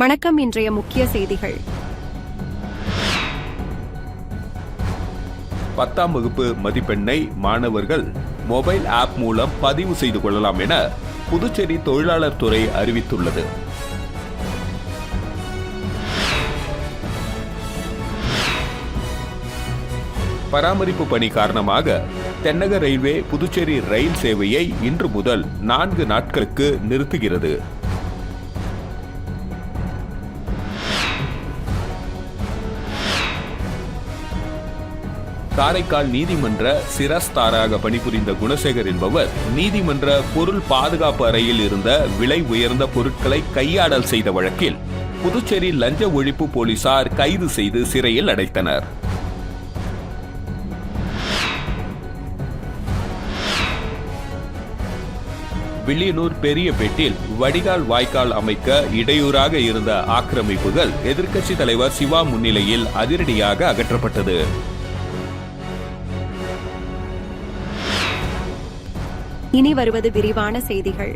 வணக்கம். இன்றைய முக்கிய செய்திகள். 10ஆம் வகுப்பு மதிப்பெண்ணை மாணவர்கள் மொபைல் ஆப் மூலம் பதிவு செய்து கொள்ளலாம் என புதுச்சேரி தொழிலாளர் துறை அறிவித்துள்ளது. பராமரிப்பு பணி காரணமாக தென்னக ரயில்வே புதுச்சேரி ரயில் சேவையை இன்று முதல் 4 நாட்களுக்கு நிறுத்துகிறது. காரைக்கால் நீதிமன்ற சிரஸ்தாராக பணிபுரிந்த குணசேகர் என்பவர் நீதிமன்ற பொருள் பாதுகாப்பு அறையில் இருந்த விலை உயர்ந்த பொருட்களை கையாடல் செய்த வழக்கில் புதுச்சேரி லஞ்ச ஒழிப்பு போலீசார் கைது செய்து சிறையில் அடைத்தனர். வில்லியனூர் பெரியபேட்டில் வடிகால் வாய்க்கால் அமைக்க இடையூறாக இருந்த ஆக்கிரமிப்புகள் எதிர்க்கட்சித் தலைவர் சிவா முன்னிலையில் அதிரடியாக அகற்றப்பட்டது. இனி வருவது விரிவான செய்திகள்.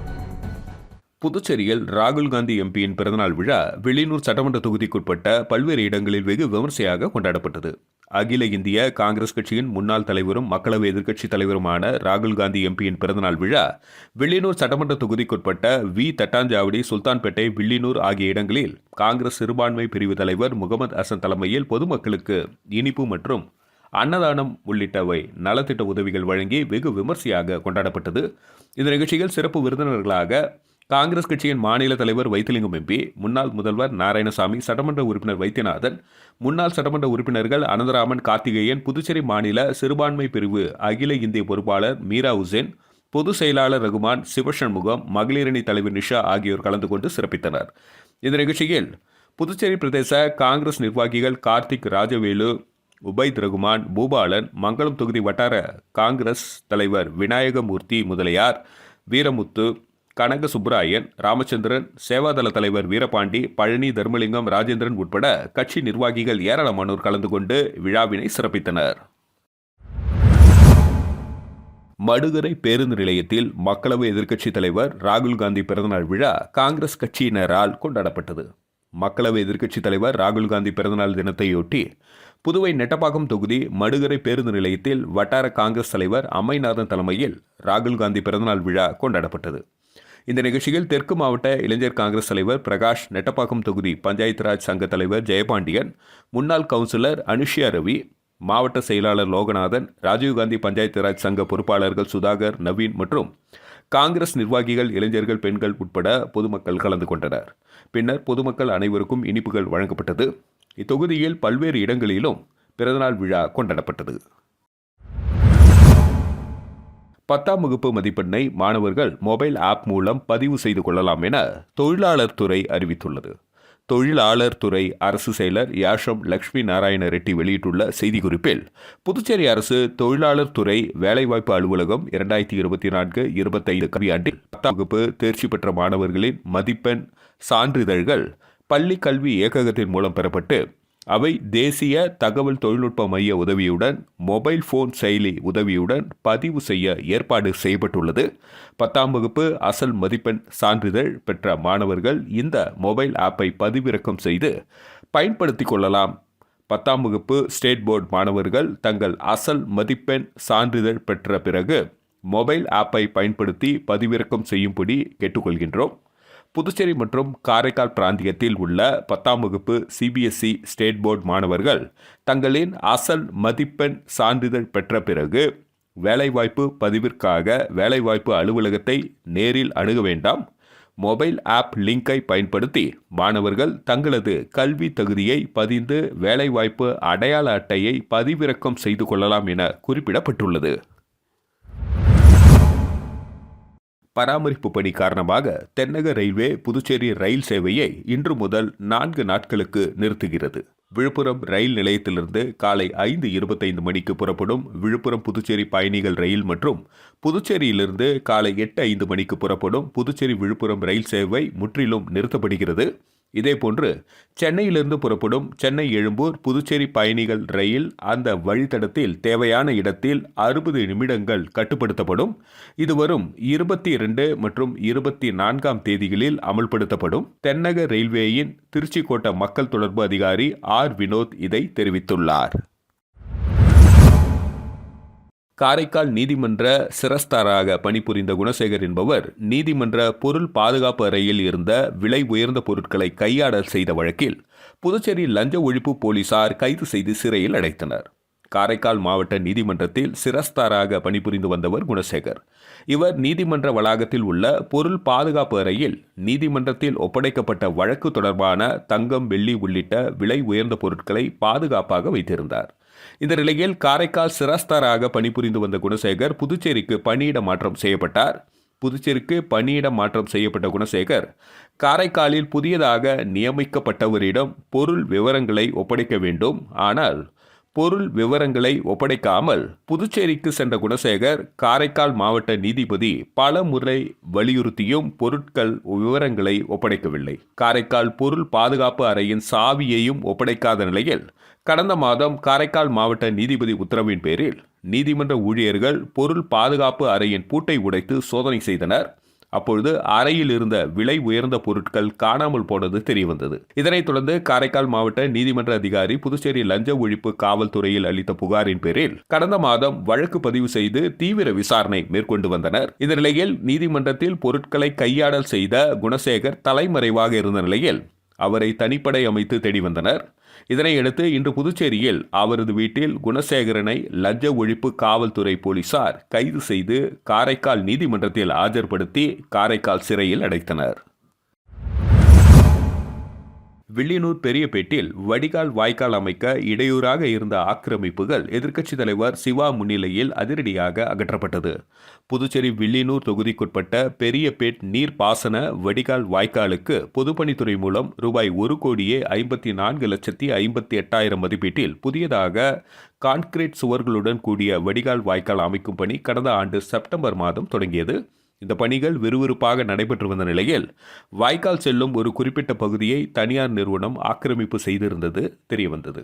புதுச்சேரியில் ராகுல் காந்தி எம்பியின் பிறந்தநாள் விழா வில்லியனூர் சட்டமன்ற தொகுதிக்குட்பட்ட பல்வேறு இடங்களில் வெகு விமர்சையாக கொண்டாடப்பட்டது. அகில இந்திய காங்கிரஸ் கட்சியின் முன்னாள் தலைவரும் மக்களவை எதிர்க்கட்சித் தலைவருமான ராகுல் காந்தி எம்பியின் பிறந்தநாள் விழா வில்லியனூர் சட்டமன்ற தொகுதிக்குட்பட்ட வி தட்டாஞ்சாவடி, சுல்தான்பேட்டை, வில்லியனூர் ஆகிய இடங்களில் காங்கிரஸ் சிறுபான்மை பிரிவு தலைவர் முகமது ஹசன் தலைமையில் பொதுமக்களுக்கு இனிப்பு மற்றும் அன்னதானம் உள்ளிட்டவை நலத்திட்ட உதவிகள் வழங்கி வெகு விமர்சையாக கொண்டாடப்பட்டது. இந்த நிகழ்ச்சியில் சிறப்பு விருந்தினர்களாக காங்கிரஸ் கட்சியின் மாநில தலைவர் வைத்திலிங்கம் எம்பி, முன்னாள் முதல்வர் நாராயணசாமி, சட்டமன்ற உறுப்பினர் வைத்தியநாதன், முன்னாள் சட்டமன்ற உறுப்பினர்கள் அனந்தராமன், கார்த்திகேயன், புதுச்சேரி மாநில சிறுபான்மை பிரிவு அகில இந்திய பொறுப்பாளர் மீரா உசேன், பொதுச் செயலாளர் ரகுமான், சிவசண்முகம், மகளிரணி தலைவர் நிஷா ஆகியோர் கலந்து கொண்டு சிறப்பித்தனர். இந்த நிகழ்ச்சியில் புதுச்சேரி பிரதேச காங்கிரஸ் நிர்வாகிகள் கார்த்திக், ராஜவேலு, உபைத் ரகுமான், பூபாலன், மங்களம் தொகுதி வட்டார காங்கிரஸ் தலைவர் விநாயகமூர்த்தி முதலியார், வீரமுத்து, கனக சுப்ராயன், ராமச்சந்திரன், சேவாதள தலைவர் வீரபாண்டி, பழனி, தர்மலிங்கம், ராஜேந்திரன் உட்பட கட்சி நிர்வாகிகள் ஏராளமானோர் கலந்து கொண்டு விழாவினை சிறப்பித்தனர். மடுகரை பேருந்து நிலையத்தில் மக்களவை எதிர்க்கட்சித் தலைவர் ராகுல் காந்தி பிறந்தநாள் விழா காங்கிரஸ் கட்சியினரால் கொண்டாடப்பட்டது. மக்களவை எதிர்க்கட்சித் தலைவர் ராகுல் காந்தி பிறந்தநாள் தினத்தையொட்டி புதுவை நெட்டப்பாக்கம் தொகுதி மடுகரை பேருந்து நிலையத்தில் வட்டார காங்கிரஸ் தலைவர் அம்மைநாதன் தலைமையில் ராகுல் காந்தி பிறந்தநாள் விழா கொண்டாடப்பட்டது. இந்த நிகழ்ச்சியில் தெற்கு மாவட்ட இளைஞர் காங்கிரஸ் தலைவர் பிரகாஷ், நெட்டப்பாக்கம் தொகுதி பஞ்சாயத்து ராஜ் சங்க தலைவர் ஜெயபாண்டியன், முன்னாள் கவுன்சிலர் அனுஷியா ரவி, மாவட்ட செயலாளர் லோகநாதன், ராஜீவ்காந்தி பஞ்சாயத்து ராஜ் சங்க பொறுப்பாளர்கள் சுதாகர், நவீன் மற்றும் காங்கிரஸ் நிர்வாகிகள், இளைஞர்கள், பெண்கள் உட்பட பொதுமக்கள் கலந்து கொண்டனர். பின்னர் பொதுமக்கள் அனைவருக்கும் இனிப்புகள் வழங்கப்பட்டது. இத்தொகுதியில் பல்வேறு இடங்களிலும் பிறந்தநாள் விழா கொண்டாடப்பட்டது. 10ஆம் வகுப்பு மதிப்பெண்ணை மாணவர்கள் மொபைல் ஆப் மூலம் பதிவு செய்து கொள்ளலாம் என தொழிலாளர் துறை அறிவித்துள்ளது. தொழிலாளர் துறை அரசு செயலர் யாஷம் லட்சுமி நாராயண ரெட்டி வெளியிட்டுள்ள செய்திக்குறிப்பில், புதுச்சேரி அரசு தொழிலாளர் துறை வேலைவாய்ப்பு அலுவலகம் 2024-25 கல்வியாண்டில் 10ஆம் வகுப்பு தேர்ச்சி பெற்ற மாணவர்களின் மதிப்பெண் சான்றிதழ்கள் பள்ளி கல்வி இயக்ககத்தின் மூலம் பெறப்பட்டு அவை தேசிய தகவல் தொழில்நுட்ப மைய உதவியுடன் மொபைல் போன் செயலி உதவியுடன் பதிவு செய்ய ஏற்பாடு செய்யப்பட்டுள்ளது. 10ஆம் வகுப்பு அசல் மதிப்பெண் சான்றிதழ் பெற்ற மாணவர்கள் இந்த மொபைல் ஆப்பை பதிவிறக்கம் செய்து பயன்படுத்திக் கொள்ளலாம். 10ஆம் வகுப்பு ஸ்டேட் போர்டு மாணவர்கள் தங்கள் அசல் மதிப்பெண் சான்றிதழ் பெற்ற பிறகு மொபைல் ஆப்பை பயன்படுத்தி பதிவிறக்கம் செய்யும்படி கேட்டுக்கொள்கின்றோம். புதுச்சேரி மற்றும் காரைக்கால் பிராந்தியத்தில் உள்ள 10ஆம் வகுப்பு சிபிஎஸ்இ ஸ்டேட் போர்டு மாணவர்கள் தங்களின் அசல் மதிப்பெண் சான்றிதழ் பெற்ற பிறகு வேலைவாய்ப்பு பதிவிற்காக வேலைவாய்ப்பு அலுவலகத்தை நேரில் அணுக வேண்டாம். மொபைல் ஆப் லிங்கை பயன்படுத்தி மாணவர்கள் தங்களது கல்வி தகுதியை பதிந்து வேலைவாய்ப்பு அடையாள அட்டையை பதிவிறக்கம் செய்து கொள்ளலாம் என குறிப்பிடப்பட்டுள்ளது. பராமரிப்பு பணி காரணமாக தென்னக ரயில்வே புதுச்சேரி ரயில் சேவையை இன்று முதல் 4 நாட்களுக்கு நிறுத்துகிறது. விழுப்புரம் ரயில் நிலையத்திலிருந்து காலை 5:25 மணிக்கு புறப்படும் விழுப்புரம் புதுச்சேரி பயணிகள் ரயில் மற்றும் புதுச்சேரியிலிருந்து காலை 8:05 மணிக்கு புறப்படும் புதுச்சேரி விழுப்புரம் ரயில் சேவை முற்றிலும் நிறுத்தப்படுகிறது. இதேபோன்று சென்னையிலிருந்து புறப்படும் சென்னை எழும்பூர் புதுச்சேரி பயணிகள் ரயில் அந்த வழித்தடத்தில் தேவையான இடத்தில் 60 நிமிடங்கள் கட்டுப்படுத்தப்படும். இது வரும் 22 மற்றும் 24ஆம் தேதிகளில் அமல்படுத்தப்படும். தென்னக ரயில்வேயின் திருச்சி கோட்ட மக்கள் தொடர்பு அதிகாரி ஆர் வினோத் இதை தெரிவித்துள்ளார். காரைக்கால் நீதிமன்ற சிரஸ்தாராக பணிபுரிந்த குணசேகர் என்பவர் நீதிமன்ற பொருள் பாதுகாப்பு அறையில் இருந்த விலை உயர்ந்த பொருட்களை கையாடல் செய்த வழக்கில் புதுச்சேரி லஞ்ச ஒழிப்பு போலீசார் கைது செய்து சிறையில் அடைத்தனர். காரைக்கால் மாவட்ட நீதிமன்றத்தில் சிரஸ்தாராக பணிபுரிந்து வந்தவர் குணசேகர். இவர் நீதிமன்ற வளாகத்தில் உள்ள பொருள் பாதுகாப்பு அறையில் நீதிமன்றத்தில் ஒப்படைக்கப்பட்ட வழக்கு தொடர்பான தங்கம், வெள்ளி உள்ளிட்ட விலை உயர்ந்த பொருட்களை பாதுகாப்பாக வைத்திருந்தார். இந்த நிலையில் காரைக்கால் சிரஸ்தாராக பணிபுரிந்து வந்த குணசேகர் புதுச்சேரிக்கு பணியிட மாற்றம் செய்யப்பட்டார். புதுச்சேரிக்கு பணியிட மாற்றம் செய்யப்பட்ட குணசேகர் காரைக்காலில் புதியதாக நியமிக்கப்பட்டவரிடம் பொருள் விவரங்களை ஒப்படைக்க வேண்டும். ஆனால் பொருள் விவரங்களை ஒப்படைக்காமல் புதுச்சேரிக்கு சென்ற குணசேகர் காரைக்கால் மாவட்ட நீதிபதி பல முறை வலியுறுத்தியும் பொருட்கள் விவரங்களை ஒப்படைக்கவில்லை. காரைக்கால் பொருள் பாதுகாப்பு அறையின் சாவியையும் ஒப்படைக்காத நிலையில் கடந்த மாதம் காரைக்கால் மாவட்ட நீதிபதி உத்தரவின் பேரில் நீதிமன்ற ஊழியர்கள் பொருள் பாதுகாப்பு அறையின் பூட்டை உடைத்து சோதனை செய்தனர். அப்பொழுது அறையில் இருந்த விலை உயர்ந்த பொருட்கள் காணாமல் போனது தெரியவந்தது. இதனைத் தொடர்ந்து காரைக்கால் மாவட்ட நீதிமன்ற அதிகாரி புதுச்சேரி லஞ்ச ஒழிப்பு காவல்துறையில் அளித்த புகாரின் பேரில் கடந்த மாதம் வழக்கு பதிவு செய்து தீவிர விசாரணை மேற்கொண்டு வந்தனர். இந்த நிலையில் நீதிமன்றத்தில் பொருட்களை கையாடல் செய்த குணசேகர் தலைமறைவாக இருந்த நிலையில் அவரை தனிப்படை அமைத்து தேடி வந்தனர். இதனையடுத்து இன்று புதுச்சேரியில் அவரது வீட்டில் குணசேகரனை லஞ்ச ஒழிப்பு காவல்துறை போலீசார் கைது செய்து காரைக்கால் நீதிமன்றத்தில் ஆஜர்படுத்தி காரைக்கால் சிறையில் அடைத்தனர். வில்லியனூர் பெரியபேட்டில் வடிகால் வாய்க்கால் அமைக்க இடையூறாக இருந்த ஆக்கிரமிப்புகள் எதிர்க்கட்சித் தலைவர் சிவா முன்னிலையில் அதிரடியாக அகற்றப்பட்டது. புதுச்சேரி வில்லியனூர் தொகுதிக்குட்பட்ட பெரியபேட் நீர்ப்பாசன வடிகால் வாய்க்காலுக்கு பொதுப்பணித்துறை மூலம் ரூபாய் 1,54,58,000 மதிப்பீட்டில் புதியதாக கான்கிரீட் சுவர்களுடன் கூடிய வடிகால் வாய்க்கால் அமைக்கும் பணி கடந்த ஆண்டு செப்டம்பர் மாதம் தொடங்கியது. இந்த பணிகள் விறுவிறுப்பாக நடைபெற்று வந்த நிலையில் வாய்க்கால் செல்லும் ஒரு குறிப்பிட்ட பகுதியை தனியார் நிறுவனம் ஆக்கிரமிப்பு செய்திருந்தது தெரியவந்தது.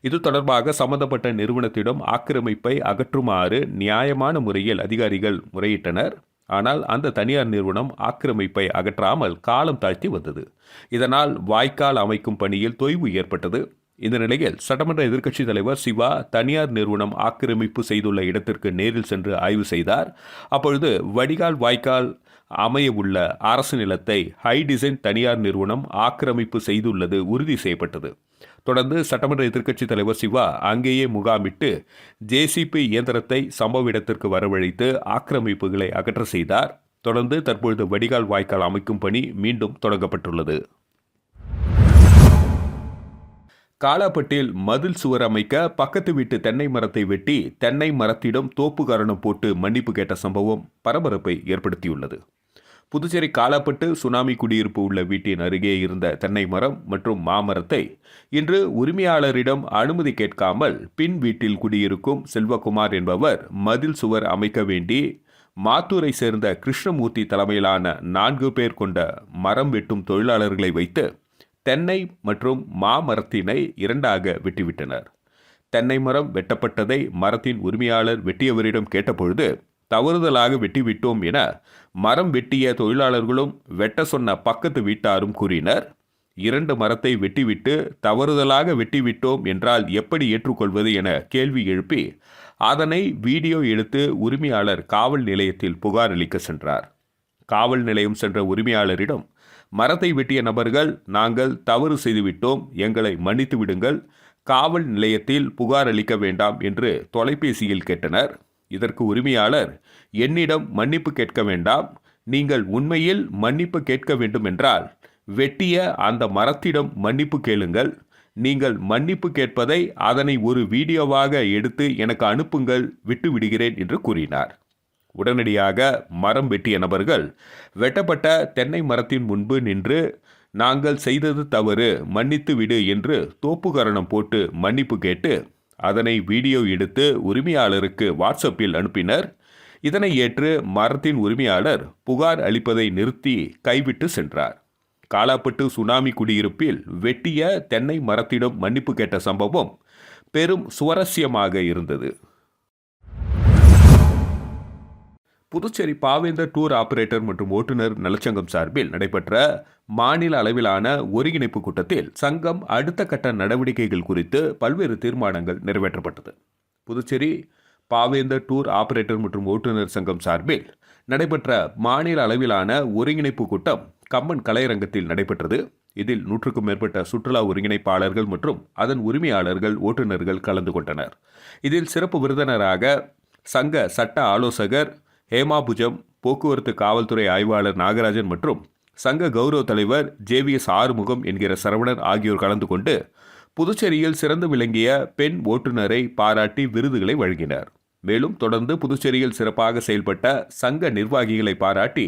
இது தொடர்பாக சம்பந்தப்பட்ட நிறுவனத்திடம் ஆக்கிரமிப்பை அகற்றுமாறு நியாயமான முறையில் அதிகாரிகள் முறையிட்டனர். ஆனால் அந்த தனியார் நிறுவனம் ஆக்கிரமிப்பை அகற்றாமல் காலம் தாழ்த்தி வந்தது. இதனால் வாய்க்கால் அமைக்கும் பணியில் தொய்வு ஏற்பட்டது. இந்த நிலையில் சட்டமன்ற எதிர்க்கட்சித் தலைவர் சிவா தனியார் நிறுவனம் ஆக்கிரமிப்பு செய்துள்ள இடத்திற்கு நேரில் சென்று ஆய்வு செய்தார். அப்பொழுது வடிகால் வாய்க்கால் அமைய உள்ள அரசு நிலத்தை ஹை டிசைன் தனியார் நிறுவனம் ஆக்கிரமிப்பு செய்துள்ளது உறுதி செய்யப்பட்டது. தொடர்ந்து சட்டமன்ற எதிர்க்கட்சித் தலைவர் சிவா அங்கேயே முகாமிட்டு ஜேசிபி இயந்திரத்தை சம்பவ இடத்திற்கு வரவழைத்து ஆக்கிரமிப்புகளை அகற்ற செய்தார். தொடர்ந்து தற்பொழுது வடிகால் வாய்க்கால் அமைக்கும் பணி மீண்டும் தொடங்கப்பட்டுள்ளது. காலாப்பட்டில் மதில் சுவர் அமைக்க பக்கத்து வீட்டு தென்னை மரத்தை வெட்டி தென்னை மரத்திடம் தோப்பு காரணம் போட்டு மன்னிப்பு கேட்ட சம்பவம் பரபரப்பை ஏற்படுத்தியுள்ளது. புதுச்சேரி காலாப்பட்டு சுனாமி குடியிருப்பு உள்ள வீட்டின் அருகே இருந்த தென்னை மரம் மற்றும் மாமரத்தை இன்று உரிமையாளரிடம் அனுமதி கேட்காமல் பின் வீட்டில் குடியிருக்கும் செல்வகுமார் என்பவர் மதில் சுவர் அமைக்க வேண்டி மாத்தூரை சேர்ந்த கிருஷ்ணமூர்த்தி தலைமையிலான 4 பேர் கொண்ட மரம் வெட்டும் தொழிலாளர்களை வைத்து தென்னை மற்றும் மாமரத்தினை 2ஆக வெட்டிவிட்டனர். தென்னை மரம் வெட்டப்பட்டதை மரத்தின் உரிமையாளர் வெட்டியவரிடம் கேட்டபொழுது தவறுதலாக வெட்டிவிட்டோம் என மரம் வெட்டிய தொழிலாளர்களும் வெட்ட சொன்ன பக்கத்து வீட்டாரும் கூறினர். 2 மரத்தை வெட்டிவிட்டு தவறுதலாக வெட்டிவிட்டோம் என்றால் எப்படி ஏற்றுக்கொள்வது என கேள்வி எழுப்பி அதனை வீடியோ எடுத்து உரிமையாளர் காவல் நிலையத்தில் புகார் அளிக்க சென்றார். காவல் நிலையம் சென்ற உரிமையாளரிடம் மரத்தை வெட்டிய நபர்கள் நாங்கள் தவறு செய்துவிட்டோம், எங்களை மன்னித்து விடுங்கள், காவல் நிலையத்தில் புகார் அளிக்க வேண்டாம் என்று தொலைபேசியில் கேட்டனர். இதற்கு உரிமையாளர் என்னிடம் மன்னிப்பு கேட்க வேண்டாம், நீங்கள் உண்மையில் மன்னிப்பு கேட்க வேண்டும் என்றால் வெட்டிய அந்த மரத்திடம் மன்னிப்பு கேளுங்கள், நீங்கள் மன்னிப்பு கேட்பதை அதனை ஒரு வீடியோவாக எடுத்து எனக்கு அனுப்புங்கள், விட்டு விடுகிறேன் என்று கூறினார். உடனடியாக மரம் வெட்டிய நபர்கள் வெட்டப்பட்ட தென்னை மரத்தின் முன்பு நின்று நாங்கள் செய்தது தவறு, மன்னித்து விடு என்று தோப்புக்கரணம் போட்டு மன்னிப்பு கேட்டு அதனை வீடியோ எடுத்து உரிமையாளருக்கு வாட்ஸ்அப்பில் அனுப்பினர். இதனை ஏற்று மரத்தின் உரிமையாளர் புகார் அளிப்பதை நிறுத்தி கைவிட்டு சென்றார். காலாப்பட்டு சுனாமி குடியிருப்பில் வெட்டிய தென்னை மரத்திடம் மன்னிப்பு கேட்ட சம்பவம் பெரும் சுவாரஸ்யமாக இருந்தது. புதுச்சேரி பாவேந்தர் டூர் ஆபரேட்டர் மற்றும் ஓட்டுநர் நலச்சங்கம் சார்பில் நடைபெற்ற மாநில அளவிலான ஒருங்கிணைப்பு கூட்டத்தில் சங்கம் அடுத்த கட்ட நடவடிக்கைகள் குறித்து பல்வேறு தீர்மானங்கள் நிறைவேற்றப்பட்டது. புதுச்சேரி பாவேந்தர் டூர் ஆபரேட்டர் மற்றும் ஓட்டுநர் சங்கம் சார்பில் நடைபெற்ற மாநில அளவிலான ஒருங்கிணைப்பு கூட்டம் கம்மன் கலையரங்கத்தில் நடைபெற்றது. இதில் 100க்கும் மேற்பட்ட சுற்றுலா ஒருங்கிணைப்பாளர்கள் மற்றும் அதன் உரிமையாளர்கள் ஓட்டுநர்கள் கலந்து கொண்டனர். இதில் சிறப்பு விருந்தினராக சங்க சட்ட ஆலோசகர் ஹேமாபுஜம், போக்குவரத்து காவல்துறை ஆய்வாளர் நாகராஜன் மற்றும் சங்க கௌரவ தலைவர் JVS ஆறுமுகம் என்கிற சரவணன் ஆகியோர் கலந்து கொண்டு புதுச்சேரியில் சிறந்து விளங்கிய பெண் ஓட்டுநரை பாராட்டி விருதுகளை வழங்கினர். மேலும் தொடர்ந்து புதுச்சேரியில் சிறப்பாக செயல்பட்ட சங்க நிர்வாகிகளை பாராட்டி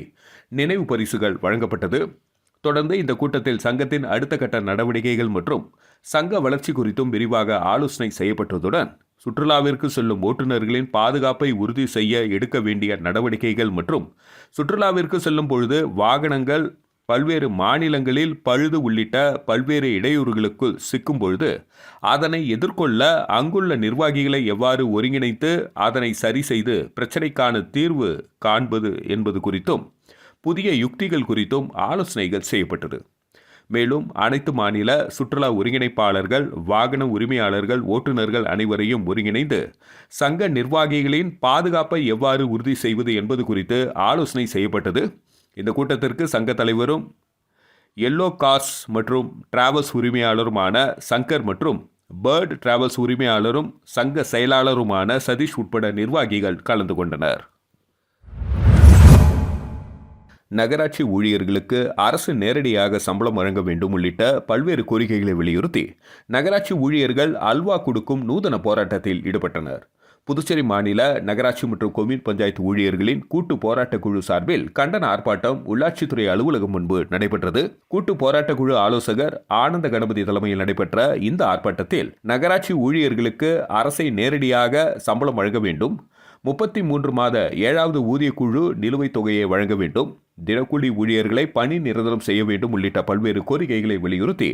நினைவு பரிசுகள் வழங்கப்பட்டது. தொடர்ந்து இந்த கூட்டத்தில் சங்கத்தின் அடுத்த கட்ட நடவடிக்கைகள் மற்றும் சங்க வளர்ச்சி குறித்தும் விரிவாக ஆலோசனை செய்யப்பட்டதுடன் சுற்றுலாவிற்கு செல்லும் ஓட்டுநர்களின் பாதுகாப்பை உறுதி செய்ய எடுக்க வேண்டிய நடவடிக்கைகள் மற்றும் சுற்றுலாவிற்கு செல்லும் பொழுது வாகனங்கள் பல்வேறு மாநிலங்களில் பழுது உள்ளிட்ட பல்வேறு இடையூறுகளுக்குள் சிக்கும் பொழுது அதனை எதிர்கொள்ள அங்குள்ள நிர்வாகிகளை எவ்வாறு ஒருங்கிணைத்து அதனை சரி செய்து பிரச்சினைக்கான தீர்வு காண்பது என்பது குறித்தும் புதிய யுக்திகள் குறித்தும் ஆலோசனைகள் செய்யப்பட்டது. மேலும் அனைத்து மாநில சுற்றுலா ஒருங்கிணைப்பாளர்கள், வாகன உரிமையாளர்கள், ஓட்டுநர்கள் அனைவரையும் ஒருங்கிணைந்து சங்க நிர்வாகிகளின் பாதுகாப்பை எவ்வாறு உறுதி செய்வது என்பது குறித்து ஆலோசனை செய்யப்பட்டது. இந்த கூட்டத்திற்கு சங்க தலைவரும் எல்லோ கார்ஸ் மற்றும் டிராவல்ஸ் உரிமையாளருமான சங்கர் மற்றும் பேர்ட் டிராவல்ஸ் உரிமையாளரும் சங்க செயலாளருமான சதீஷ் உட்பட நிர்வாகிகள் கலந்து கொண்டனர். நகராட்சி ஊழியர்களுக்கு அரசு நேரடியாக சம்பளம் வழங்க வேண்டும் உள்ளிட்ட பல்வேறு கோரிக்கைகளை வலியுறுத்தி நகராட்சி ஊழியர்கள் அல்வா கொடுக்கும் நூதன போராட்டத்தில் ஈடுபட்டனர். புதுச்சேரி மாநில நகராட்சி மற்றும் கொம்யூன் பஞ்சாயத்து ஊழியர்களின் கூட்டு போராட்டக் குழு சார்பில் கண்டன ஆர்ப்பாட்டம் உள்ளாட்சித்துறை அலுவலகம் முன்பு நடைபெற்றது. கூட்டு போராட்டக் குழு ஆலோசகர் ஆனந்த கணபதி தலைமையில் நடைபெற்ற இந்த ஆர்ப்பாட்டத்தில் நகராட்சி ஊழியர்களுக்கு அரசை நேரடியாக சம்பளம் வழங்க வேண்டும், 33 மாத 7வது ஊதிய குழு நிலுவைத் தொகையை வழங்க வேண்டும், தினக்கூலி ஊழியர்களை பணி நிரந்தரம் செய்ய வேண்டும் உள்ளிட்ட பல்வேறு கோரிக்கைகளை வலியுறுத்தி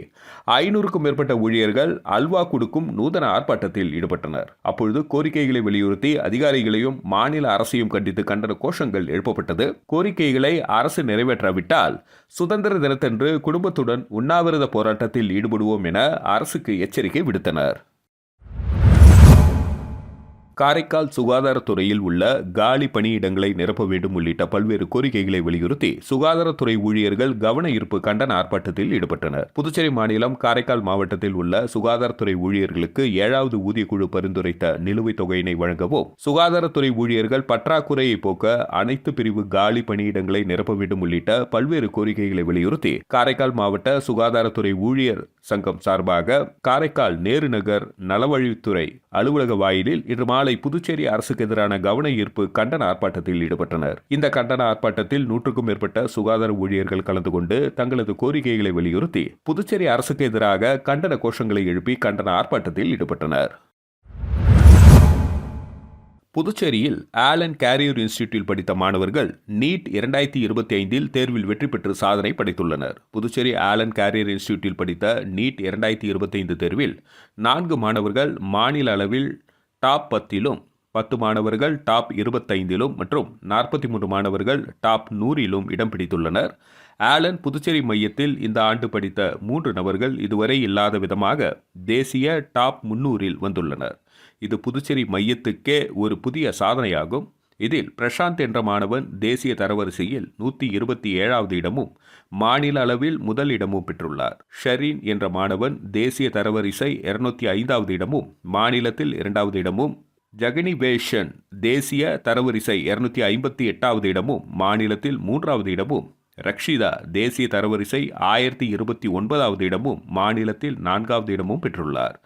500க்கும் மேற்பட்ட ஊழியர்கள் அல்வா கொடுக்கும் நூதன ஆர்ப்பாட்டத்தில் ஈடுபட்டனர். அப்பொழுது கோரிக்கைகளை வலியுறுத்தி அதிகாரிகளையும் மாநில அரசையும் கண்டித்து கண்டன கோஷங்கள் எழுப்பப்பட்டது. கோரிக்கைகளை அரசு நிறைவேற்றாவிட்டால் சுதந்திர தினத்தன்று குடும்பத்துடன் உண்ணாவிரத போராட்டத்தில் ஈடுபடுவோம் என அரசுக்கு எச்சரிக்கை விடுத்தனர். காரைக்கால் சுகாதாரத்துறையில் உள்ள காலி பணியிடங்களை நிரப்ப வேண்டும் உள்ளிட்ட பல்வேறு கோரிக்கைகளை வலியுறுத்தி சுகாதாரத்துறை ஊழியர்கள் கவன ஈர்ப்பு கண்டன ஆர்ப்பாட்டத்தில் ஈடுபட்டனர். புதுச்சேரி மாநிலம் காரைக்கால் மாவட்டத்தில் உள்ள சுகாதாரத்துறை ஊழியர்களுக்கு 7வது ஊதிய குழு பரிந்துரைத்த நிலுவைத் தொகையினை வழங்கவும், சுகாதாரத்துறை ஊழியர்கள் பற்றாக்குறையை போக்க அனைத்து பிரிவு காலி பணியிடங்களை நிரப்ப வேண்டும் உள்ளிட்ட பல்வேறு கோரிக்கைகளை வலியுறுத்தி காரைக்கால் மாவட்ட சுகாதாரத்துறை ஊழியர் சங்கம் சார்பாக காரைக்கால் நேரு நகர் நலவழித்துறை அலுவலக வாயிலில் இன்று மாலை புதுச்சேரி அரசுக்கு எதிரான கவன ஈர்ப்பு கண்டன ஆர்ப்பாட்டத்தில் ஈடுபட்டனர். இந்த கண்டன ஆர்ப்பாட்டத்தில் 100க்கும் மேற்பட்ட சுகாதார ஊழியர்கள் கலந்து கொண்டு தங்களது கோரிக்கைகளை வலியுறுத்தி புதுச்சேரி அரசுக்கு எதிராக கண்டன கோஷங்களை எழுப்பி கண்டன ஆர்ப்பாட்டத்தில் ஈடுபட்டனர். புதுச்சேரியில் ஆலன் கேரியர் இன்ஸ்டிடியூட்டில் படித்த மாணவர்கள் நீட் 2025 தேர்வில் வெற்றி பெற்று சாதனை படைத்துள்ளனர். புதுச்சேரி ஆலன் கேரியர் இன்ஸ்டிடியூட்டில் படித்த நீட் 2025 தேர்வில் 4 மாணவர்கள் மாநில அளவில் டாப் 10லும், 10 மாணவர்கள் டாப் 25லும் மற்றும் 43 மாணவர்கள் டாப் 100லும் இடம் பிடித்துள்ளனர். ஆலன் புதுச்சேரி மையத்தில் இந்த ஆண்டு படித்த 3 நபர்கள் இதுவரை இல்லாத விதமாக தேசிய டாப் 300இல் வந்துள்ளனர். இது புதுச்சேரி மையத்துக்கே ஒரு புதிய சாதனையாகும். இதில் பிரசாந்த் என்ற மாணவன் தேசிய தரவரிசையில் 127வது இடமும் மாநில அளவில் முதல் இடமும் பெற்றுள்ளார். ஷரீன் என்ற மாணவன் தேசிய தரவரிசை 205வது இடமும் மாநிலத்தில் 2வது இடமும், ஜெகனிவேஷன் தேசிய தரவரிசை 258வது இடமும் மாநிலத்தில் 3வது இடமும், ரக்ஷிதா தேசிய தரவரிசை 1029வது இடமும் மாநிலத்தில் 4வது இடமும் பெற்றுள்ளார்.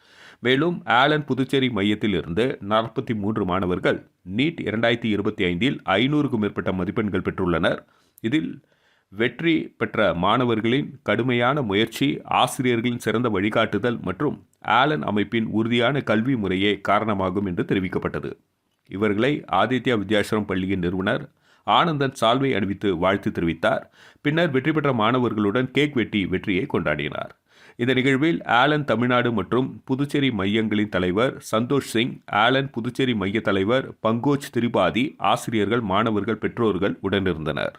மேலும் ஆலன் புதுச்சேரி மையத்தில் இருந்து 43 மாணவர்கள் நீட் 2025 500க்கும் மேற்பட்ட மதிப்பெண்கள் பெற்றுள்ளனர். இதில் வெற்றி பெற்ற மாணவர்களின் கடுமையான முயற்சி, ஆசிரியர்களின் சிறந்த வழிகாட்டுதல் மற்றும் ஆலன் அமைப்பின் உறுதியான கல்வி முறையே காரணமாகும் என்று தெரிவிக்கப்பட்டது. இவர்களை ஆதித்யா வித்யாசிரம் பள்ளியின் நிறுவனர் ஆனந்தன் சால்வை அணிவித்து வாழ்த்து தெரிவித்தார். பின்னர் வெற்றி பெற்ற மாணவர்களுடன் கேக் வெட்டி வெற்றியை கொண்டாடினார். இந்த நிகழ்வில் ஆலன் தமிழ்நாடு மற்றும் புதுச்சேரி மையங்களின் தலைவர் சந்தோஷ் சிங், ஆலன் புதுச்சேரி மைய தலைவர் பங்கோஜ் திரிபாதி, ஆசிரியர்கள், மாணவர்கள், பெற்றோர்கள் உடனிருந்தனர்.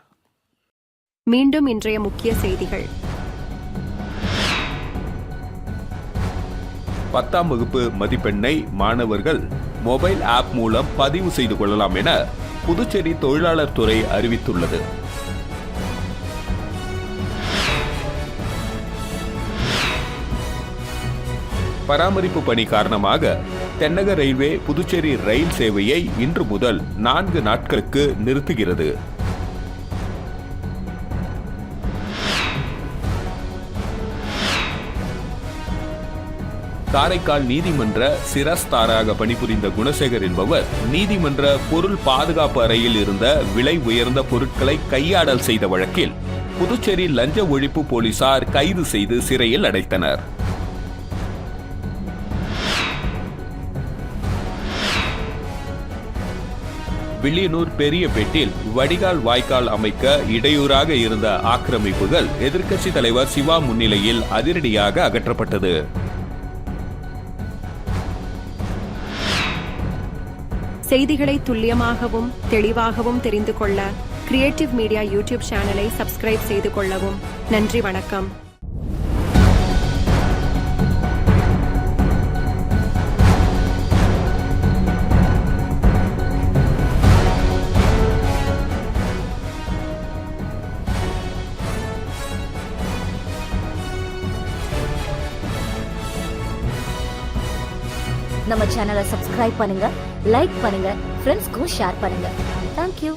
மீண்டும் இன்றைய முக்கிய செய்திகள். 10ஆம் வகுப்பு மதிப்பெண்ணை மாணவர்கள் மொபைல் ஆப் மூலம் பதிவு செய்து கொள்ளலாம் என புதுச்சேரி தொழிலாளர் துறை அறிவித்துள்ளது. பராமரிப்பு பணி காரணமாக தென்னக ரயில்வே புதுச்சேரி ரயில் சேவையை இன்று முதல் 4 நாட்களுக்கு நிறுத்துகிறது. காரைக்கால் நீதிமன்ற சிரஸ்தாராக பணிபுரிந்த குணசேகர் என்பவர் நீதிமன்ற பொருள் பாதுகாப்பு அறையில் இருந்த விலை உயர்ந்த பொருட்களை கையாடல் செய்த வழக்கில் புதுச்சேரி லஞ்ச ஒழிப்பு போலீசார் கைது செய்து சிறையில் அடைத்தனர். வில்லியனூர் பெரியபேட்டில் வடிகால் வாய்க்கால் அமைக்க இடையூறாக இருந்த ஆக்கிரமிப்புகள் எதிர்க்கட்சித் தலைவர் சிவா முன்னிலையில் அதிரடியாக அகற்றப்பட்டது. செய்திகளை துல்லியமாகவும் தெளிவாகவும் தெரிந்து கொள்ள கிரியேட்டிவ் மீடியா யூடியூப் சேனலை சப்ஸ்கிரைப் செய்து கொள்ளவும். நன்றி, வணக்கம். நம்ம சேனலை சப்ஸ்கிரைப் பண்ணுங்க, லைக் பண்ணுங்க, ஃப்ரெண்ட்ஸ்க்கும் ஷேர் பண்ணுங்க. தேங்க்யூ.